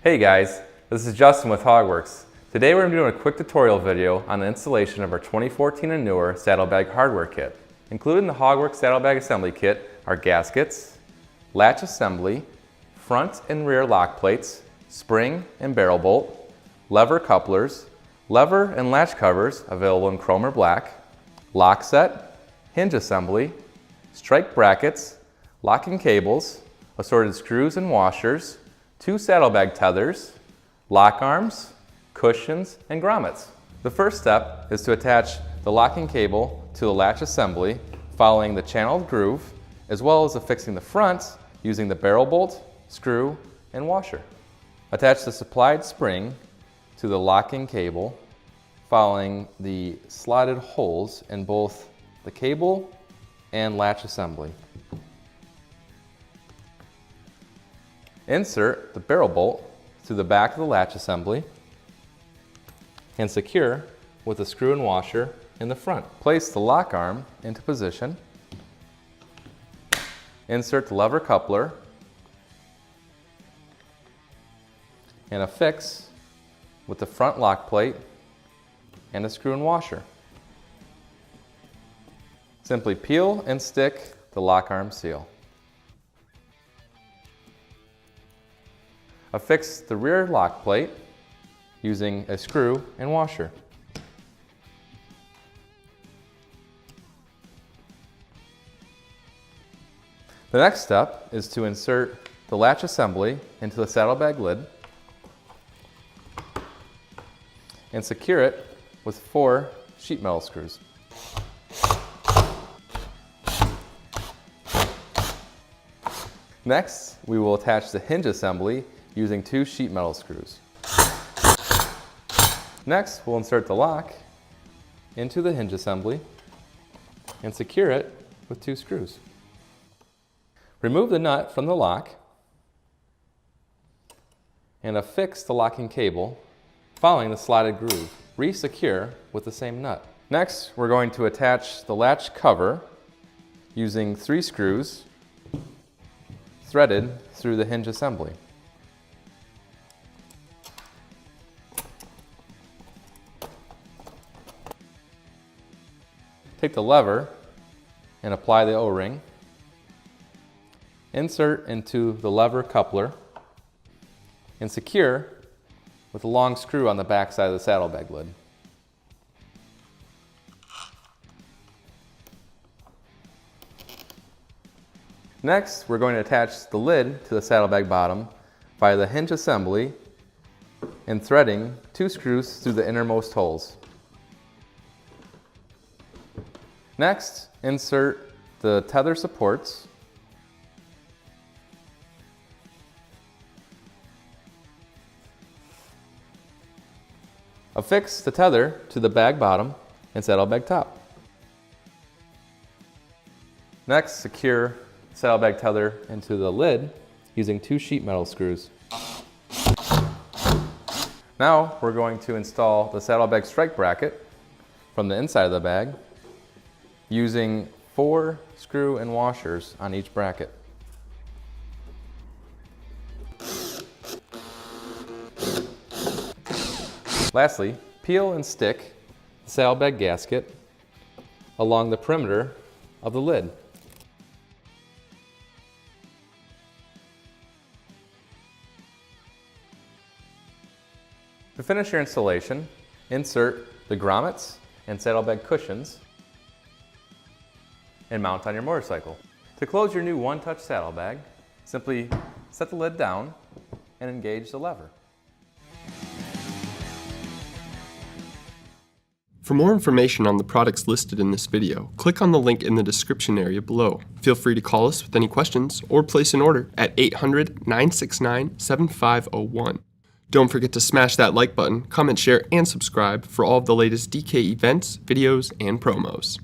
Hey guys, this is Justin with Hogworks. Today we're doing a quick tutorial video on the installation of our 2014 and newer saddlebag hardware kit. Included in the Hogworks saddlebag assembly kit are gaskets, latch assembly, front and rear lock plates, spring and barrel bolt, lever couplers, lever and latch covers available in chrome or black, lock set, hinge assembly, strike brackets, locking cables, assorted screws and washers, 2 saddlebag tethers, lock arms, cushions, and grommets. The first step is to attach the locking cable to the latch assembly following the channeled groove, as well as affixing the front using the barrel bolt, screw, and washer. Attach the supplied spring to the locking cable following the slotted holes in both the cable and latch assembly. Insert the barrel bolt through the back of the latch assembly and secure with a screw and washer in the front. Place the lock arm into position. Insert the lever coupler and affix with the front lock plate and a screw and washer. Simply peel and stick the lock arm seal. Affix the rear lock plate using a screw and washer. The next step is to insert the latch assembly into the saddlebag lid and secure it with 4 sheet metal screws. Next, we will attach the hinge assembly using 2 sheet metal screws. Next, we'll insert the lock into the hinge assembly and secure it with 2 screws. Remove the nut from the lock and affix the locking cable following the slotted groove. Re-secure with the same nut. Next, we're going to attach the latch cover using 3 screws threaded through the hinge assembly. Take the lever and apply the O-ring. Insert into the lever coupler and secure with a long screw on the back side of the saddlebag lid. Next, we're going to attach the lid to the saddlebag bottom via the hinge assembly and threading 2 screws through the innermost holes. Next, insert the tether supports affix the tether to the bag bottom and saddlebag top. Next, secure the saddlebag tether into the lid using 2 sheet metal screws. Now we're going to install the saddlebag strike bracket from the inside of the bag using 4 screw and washers on each bracket. Lastly, peel and stick the saddlebag gasket along the perimeter of the lid. To finish your installation, insert the grommets and saddlebag cushions and mount on your motorcycle. To close your new one-touch saddlebag, simply set the lid down and engage the lever. For more information on the products listed in this video, click on the link in the description area below. Feel free to call us with any questions or place an order at 800-969-7501. Don't forget to smash that like button, comment, share, and subscribe for all of the latest DK events, videos, and promos.